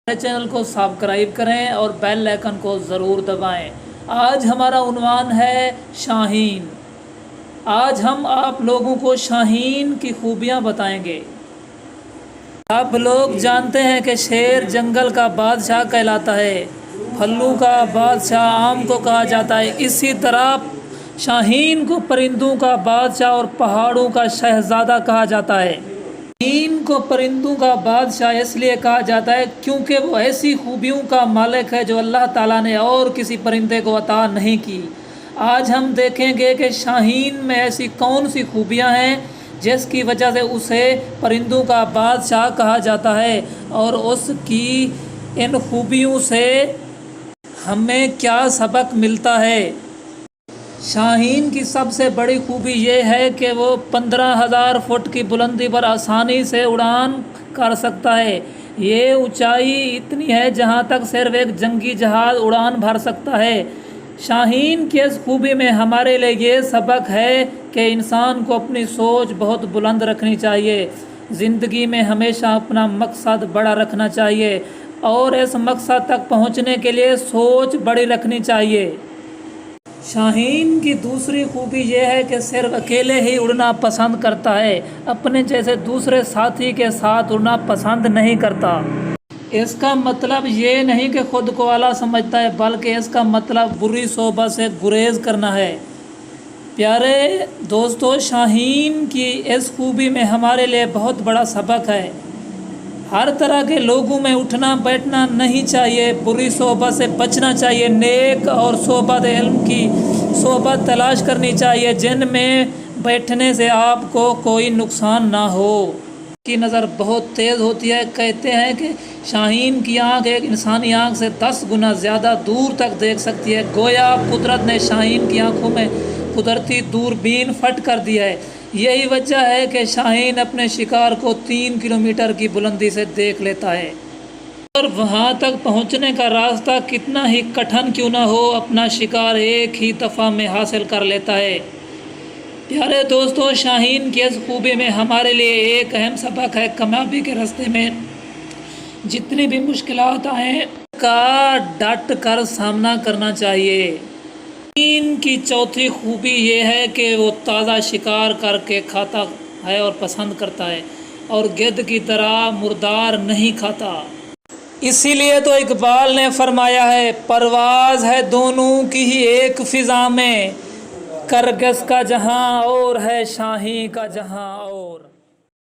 ہمارے چینل کو سبسکرائب کریں اور بیل آئیکن کو ضرور دبائیں۔ آج ہمارا عنوان ہے شاہین۔ آج ہم آپ لوگوں کو شاہین کی خوبیاں بتائیں گے۔ آپ لوگ جانتے ہیں کہ شیر جنگل کا بادشاہ کہلاتا ہے، پھلوں کا بادشاہ آم کو کہا جاتا ہے، اسی طرح شاہین کو پرندوں کا بادشاہ اور پہاڑوں کا شہزادہ کہا جاتا ہے۔ شاہین کو پرندوں کا بادشاہ اس لیے کہا جاتا ہے کیونکہ وہ ایسی خوبیوں کا مالک ہے جو اللہ تعالیٰ نے اور کسی پرندے کو عطا نہیں کی۔ آج ہم دیکھیں گے کہ شاہین میں ایسی کون سی خوبیاں ہیں جس کی وجہ سے اسے پرندوں کا بادشاہ کہا جاتا ہے، اور اس کی ان خوبیوں سے ہمیں کیا سبق ملتا ہے۔ شاہین کی سب سے بڑی خوبی یہ ہے کہ وہ 15,000 فٹ کی بلندی پر آسانی سے اڑان کر سکتا ہے۔ یہ اونچائی اتنی ہے جہاں تک صرف ایک جنگی جہاز اڑان بھر سکتا ہے۔ شاہین کی اس خوبی میں ہمارے لیے یہ سبق ہے کہ انسان کو اپنی سوچ بہت بلند رکھنی چاہیے، زندگی میں ہمیشہ اپنا مقصد بڑا رکھنا چاہیے، اور اس مقصد تک پہنچنے کے لیے سوچ بڑی رکھنی چاہیے۔ شاہین کی دوسری خوبی یہ ہے کہ صرف اکیلے ہی اڑنا پسند کرتا ہے، اپنے جیسے دوسرے ساتھی کے ساتھ اڑنا پسند نہیں کرتا۔ اس کا مطلب یہ نہیں کہ خود کو اعلیٰ سمجھتا ہے، بلکہ اس کا مطلب بری صحبت سے گریز کرنا ہے۔ پیارے دوستو، شاہین کی اس خوبی میں ہمارے لیے بہت بڑا سبق ہے۔ ہر طرح کے لوگوں میں اٹھنا بیٹھنا نہیں چاہیے، بری صحبت سے بچنا چاہیے، نیک اور صحبت علم کی صحبت تلاش کرنی چاہیے جن میں بیٹھنے سے آپ کو کوئی نقصان نہ ہو۔ کی نظر بہت تیز ہوتی ہے، کہتے ہیں کہ شاہین کی آنکھ ایک انسانی آنکھ سے 10 گنا زیادہ دور تک دیکھ سکتی ہے۔ گویا قدرت نے شاہین کی آنکھوں میں قدرتی دوربین فٹ کر دی ہے۔ یہی وجہ ہے کہ شاہین اپنے شکار کو 3 کلومیٹر کی بلندی سے دیکھ لیتا ہے، اور وہاں تک پہنچنے کا راستہ کتنا ہی کٹھن کیوں نہ ہو، اپنا شکار ایک ہی دفعہ میں حاصل کر لیتا ہے۔ پیارے دوستو، شاہین کی اس خوبی میں ہمارے لیے ایک اہم سبق ہے، کامیابی کے راستے میں جتنی بھی مشکلات آئیں کا ڈٹ کر سامنا کرنا چاہیے۔ شاہین کی چوتھی خوبی یہ ہے کہ وہ تازہ شکار کر کے کھاتا ہے اور پسند کرتا ہے، اور گدھ کی طرح مردار نہیں کھاتا۔ اسی لیے تو اقبال نے فرمایا ہے، پرواز ہے دونوں کی ہی ایک فضا میں، کرگس کا جہاں اور ہے شاہین کا جہاں اور۔